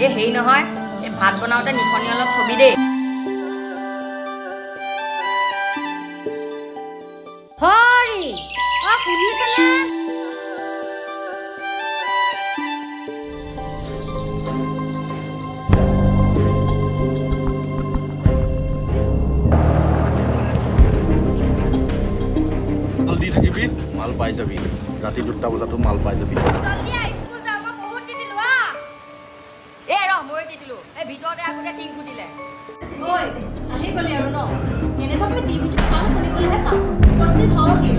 এই হেৰি নহয়, এই ভাত বনাওঁতে নিখনি অলপ ছবি দেই। হৰি শুনিছেনে? মাল দি থাকিবি, মাল পাই যাবি। ৰাতি 2টা বজাতো মাল পাই যাবি। মই দি দিলো এই ভিতৰতে আগতে টিং ফুটিলে। ঐ আহি গলি আৰু ন? কেনেবাকৈ টিভিটো চাওঁ শুনিবলৈহে পাওঁ। উপস্থিত হওঁহি।